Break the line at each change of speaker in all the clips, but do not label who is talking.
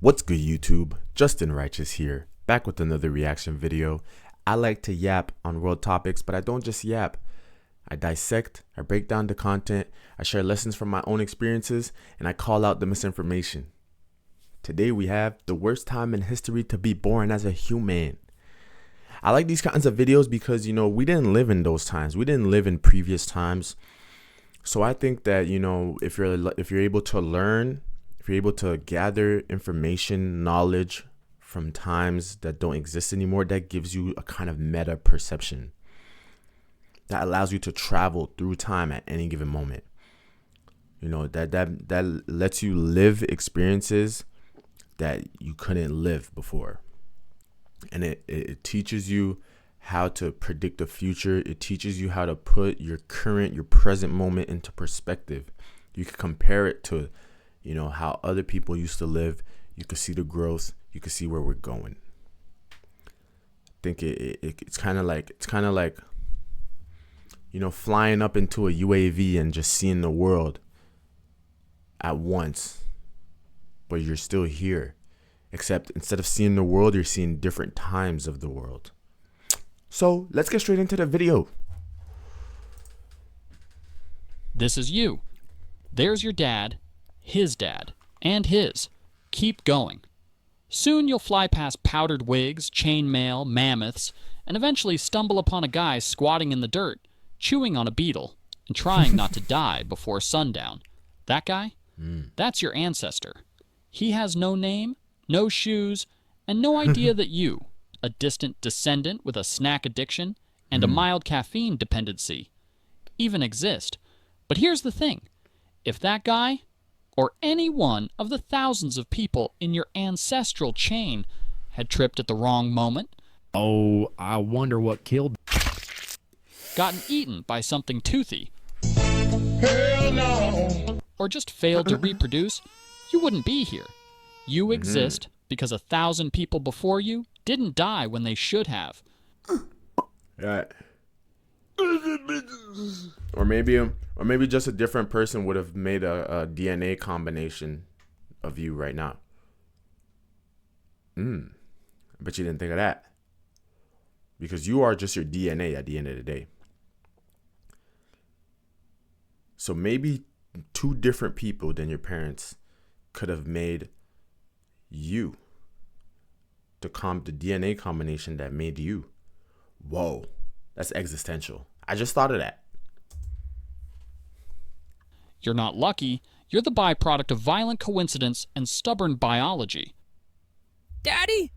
What's good, YouTube? Justin Righteous here, back with another reaction video. I like to yap on world topics, but I don't just yap. I dissect, I break down the content, I share lessons from my own experiences, and I call out the misinformation. Today we have the worst time in history to be born as a human. I like these kinds of videos because, we didn't live in those times. We didn't live in previous times. So I think that, if you're able to learn, if you're able to gather information, knowledge from times that don't exist anymore, that gives you a kind of meta perception that allows you to travel through time at any given moment. That lets you live experiences that you couldn't live before. And it teaches you how to predict the future. It teaches you how to put your present moment into perspective. You can compare it to how other people used to live. You can see the growth. You can see where we're going. I think it's kind of like flying up into a UAV and just seeing the world at once, but you're still here, except instead of seeing the world, you're seeing different times of the world. So let's get straight into the video.
This is you. There's your dad, his dad, and his. Keep going. Soon you'll fly past powdered wigs, chainmail, mammoths, and eventually stumble upon a guy squatting in the dirt, chewing on a beetle, and trying not to die before sundown. That guy? That's your ancestor. He has no name, no shoes, and no idea that you, a distant descendant with a snack addiction and a mild caffeine dependency, even exist. But here's the thing. If that guy, or any one of the thousands of people in your ancestral chain, had tripped at the wrong moment,
oh, I wonder what killed,
gotten eaten by something toothy,
Hell no.
or just failed to reproduce, you wouldn't be here. You exist because 1,000 people before you didn't die when they should have.
Right. Or maybe just a different person would have made a DNA combination of you right now. I bet you didn't think of that. Because you are just your DNA at the end of the day. So maybe two different people than your parents could have made you. The DNA combination that made you. Whoa, that's existential. I just thought of that.
You're not lucky. You're the byproduct of violent coincidence and stubborn biology.
Daddy?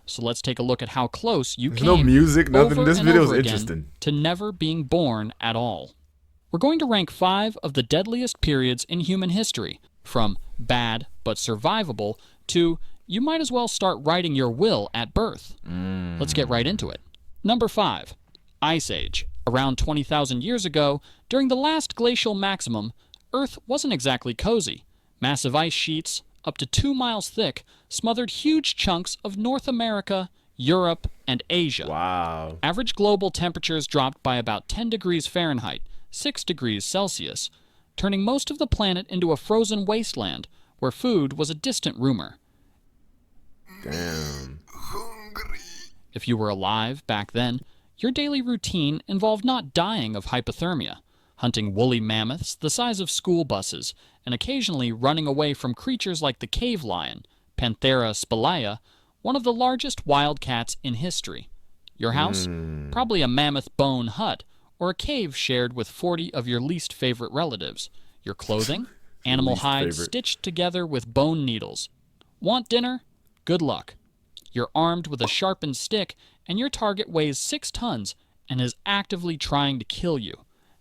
So let's take a look at how close you
There's
came
no music, nothing.
over
This
and
video is
over again
interesting.
to never being born at all. We're going to rank 5 of the deadliest periods in human history, from bad but survivable to you might as well start writing your will at birth. Let's get right into it. Number 5. Ice Age. Around 20,000 years ago, during the last glacial maximum, Earth wasn't exactly cozy. Massive ice sheets, up to 2 miles thick, smothered huge chunks of North America, Europe, and Asia.
Wow.
Average global temperatures dropped by about 10 degrees Fahrenheit, 6 degrees Celsius, turning most of the planet into a frozen wasteland where food was a distant rumor.
Damn.
If you were alive back then, your daily routine involved not dying of hypothermia, hunting woolly mammoths the size of school buses, and occasionally running away from creatures like the cave lion, Panthera spelaea, one of the largest wild cats in history. Your house? Probably a mammoth bone hut, or a cave shared with 40 of your least favorite relatives. Your clothing? Animal
Least
hide
favorite.
stitched together with bone needles. Want dinner? Good luck. You're armed with a sharpened stick, and your target weighs 6 tons and is actively trying to kill you.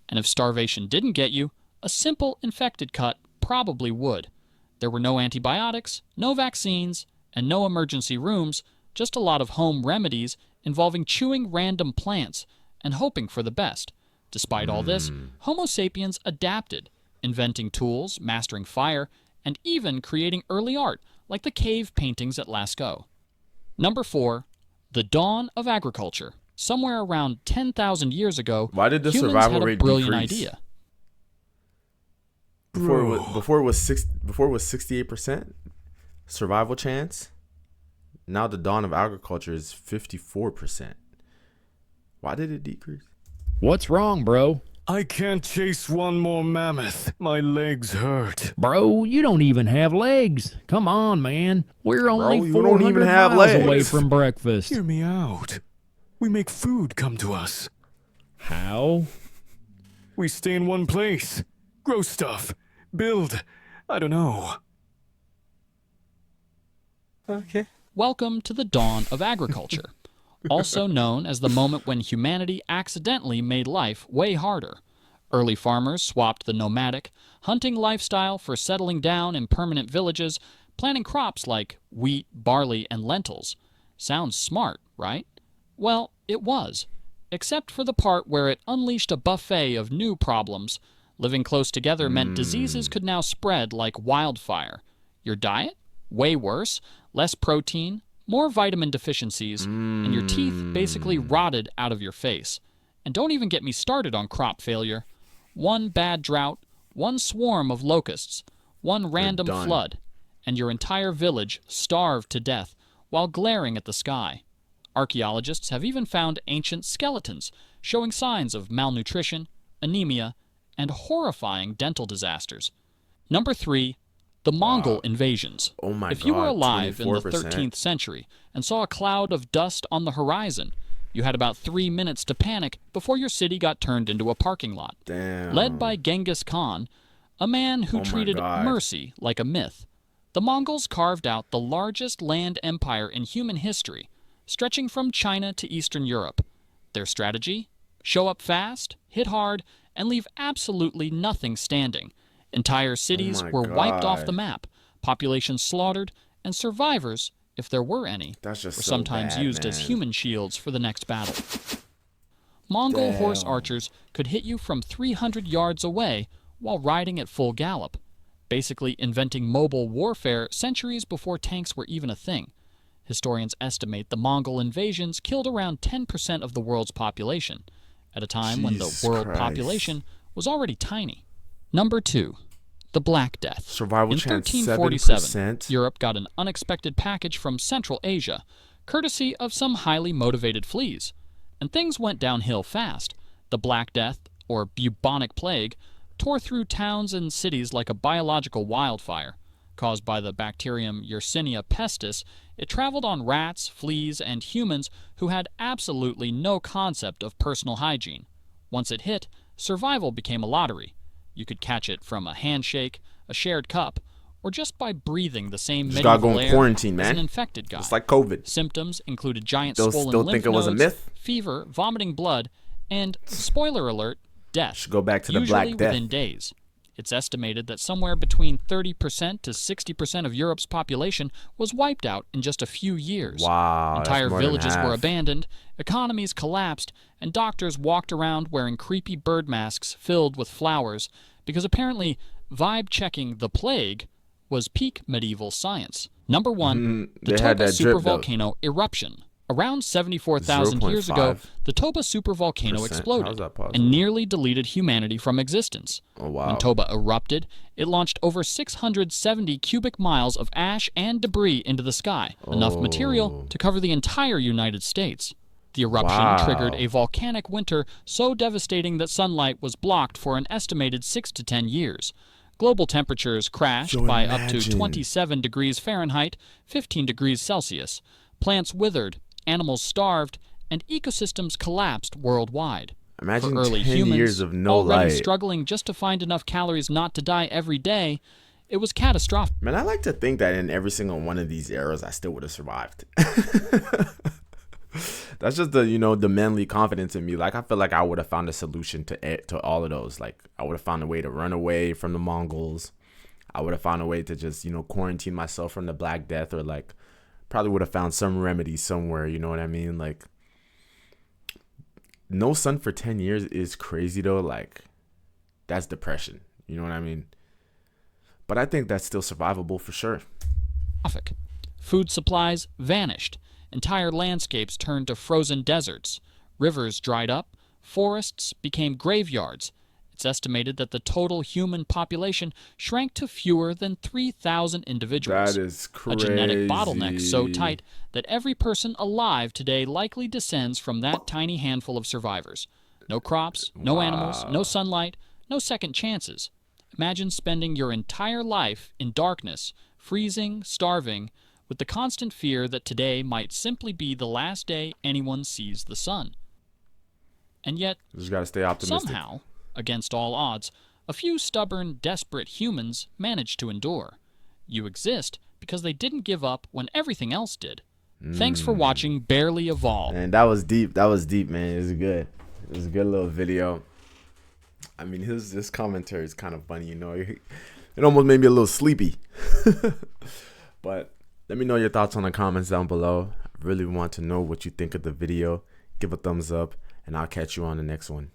And if starvation didn't get you, a simple infected cut probably would. There were no antibiotics, no vaccines, and no emergency rooms, just a lot of home remedies involving chewing random plants and hoping for the best. Despite all this, Homo sapiens adapted, inventing tools, mastering fire, and even creating early art like the cave paintings at Lascaux. Number 4. The dawn of agriculture. Somewhere around 10,000 years ago,
Why did the
humans
survival
had a
rate
brilliant
decrease?
idea.
Before it was 68%. Survival chance? Now the dawn of agriculture is 54%. Why did it decrease?
What's wrong, bro?
I can't chase one more mammoth. My legs hurt.
Bro, you don't even have legs. Come on, man. We're only
you don't
400
even have
miles
legs.
away from breakfast.
Hear me out. We make food come to us.
How?
We stay in one place. Grow stuff. Build. I don't know.
Okay.
Welcome to the dawn of agriculture, also known as the moment when humanity accidentally made life way harder. Early farmers swapped the nomadic, hunting lifestyle for settling down in permanent villages, planting crops like wheat, barley, and lentils. Sounds smart, right? Well, it was, except for the part where it unleashed a buffet of new problems. Living close together meant diseases could now spread like wildfire. Your diet? Way worse. Less protein, more vitamin deficiencies, and your teeth basically rotted out of your face. And don't even get me started on crop failure. One bad drought, one swarm of locusts, one random
done.
flood, and your entire village starved to death while glaring at the sky. Archaeologists have even found ancient skeletons showing signs of malnutrition, anemia, and horrifying dental disasters. Number 3, the Mongol invasions.
Oh my
If you were
God,
alive in the
24%.
13th century and saw a cloud of dust on the horizon, you had about 3 minutes to panic before your city got turned into a parking lot.
Damn.
Led by Genghis Khan, a man who
Oh my
treated
God.
mercy like a myth, the Mongols carved out the largest land empire in human history, stretching from China to Eastern Europe. Their strategy? Show up fast, hit hard, and leave absolutely nothing standing. Entire cities
my
were wiped off
God.
the map, populations slaughtered, and survivors, if there were any,
That's just
were
so
sometimes
bad,
used as
man.
human shields for the next battle. Mongol horse archers could hit you from 300 yards away while riding at full gallop, basically inventing mobile warfare centuries before tanks were even a thing. Historians estimate the Mongol invasions killed around 10% of the world's population, at a time when the
Jesus
world
Christ.
population was already tiny. Number 2, the Black Death.
Survival
In
chance
1347,
7%.
Europe got an unexpected package from Central Asia, courtesy of some highly motivated fleas. And things went downhill fast. The Black Death, or bubonic plague, tore through towns and cities like a biological wildfire. Caused by the bacterium Yersinia pestis, it traveled on rats, fleas, and humans who had absolutely no concept of personal hygiene. Once it hit, survival became a lottery. You could catch it from a handshake, a shared cup, or just by breathing the same
Just gotta go
medieval
in
air
quarantine,
as an
man.
infected guy.
It's like COVID.
Symptoms included giant
Those
swollen
still
lymph
think it was a
nodes,
myth?
fever, vomiting blood, and, spoiler alert, death.
Should go back to the
usually
Black Death.
within days. It's estimated that somewhere between 30% to 60% of Europe's population was wiped out in just a few years.
Wow. that's
Entire
more than
villages were
half.
abandoned, economies collapsed, and doctors walked around wearing creepy bird masks filled with flowers because apparently vibe-checking the plague was peak medieval science. Number 1, the
they had
Toba
that drip, though.
supervolcano eruption. Around 74,000 years ago,
0.5%.
the Toba supervolcano
How
exploded
is that possible?
and nearly deleted humanity from existence.
Oh, wow.
When Toba erupted, it launched over 670 cubic miles of ash and debris into the sky, enough material to cover the entire United States. The eruption
Wow.
triggered a volcanic winter so devastating that sunlight was blocked for an estimated 6 to 10 years. Global temperatures crashed
So
by up to
imagine.
27 degrees Fahrenheit, 15 degrees Celsius. Plants withered, animals starved, and ecosystems collapsed worldwide.
Imagine
For early
10
humans,
years of no
already
light.
struggling just to find enough calories not to die every day, it was catastrophic.
Man, I like to think that in every single one of these eras, I still would have survived. That's just the manly confidence in me. Like, I feel like I would have found a solution to all of those. Like, I would have found a way to run away from the Mongols. I would have found a way to just, quarantine myself from the Black Death, or like, probably would have found some remedy somewhere. You know what I mean? Like, no sun for 10 years is crazy though. Like, that's depression. You know what I mean? But I think that's still survivable for sure.
Food supplies vanished. Entire landscapes turned to frozen deserts. Rivers dried up. Forests became graveyards. It's estimated that the total human population shrank to fewer than 3,000 individuals.
That is
A
crazy.
genetic bottleneck so tight that every person alive today likely descends from that tiny handful of survivors. No crops, no animals, no sunlight, no second chances. Imagine spending your entire life in darkness, freezing, starving, with the constant fear that today might simply be the last day anyone sees the sun. And yet,
Just gotta stay optimistic.
somehow, against all odds, a few stubborn, desperate humans manage to endure. You exist because they didn't give up when everything else did. Thanks for watching Barely Evolved.
And that was deep. That was deep, man. It was good. It was a good little video. I mean, his commentary is kind of funny, you know. It almost made me a little sleepy. But let me know your thoughts on the comments down below. I really want to know what you think of the video. Give a thumbs up, and I'll catch you on the next one.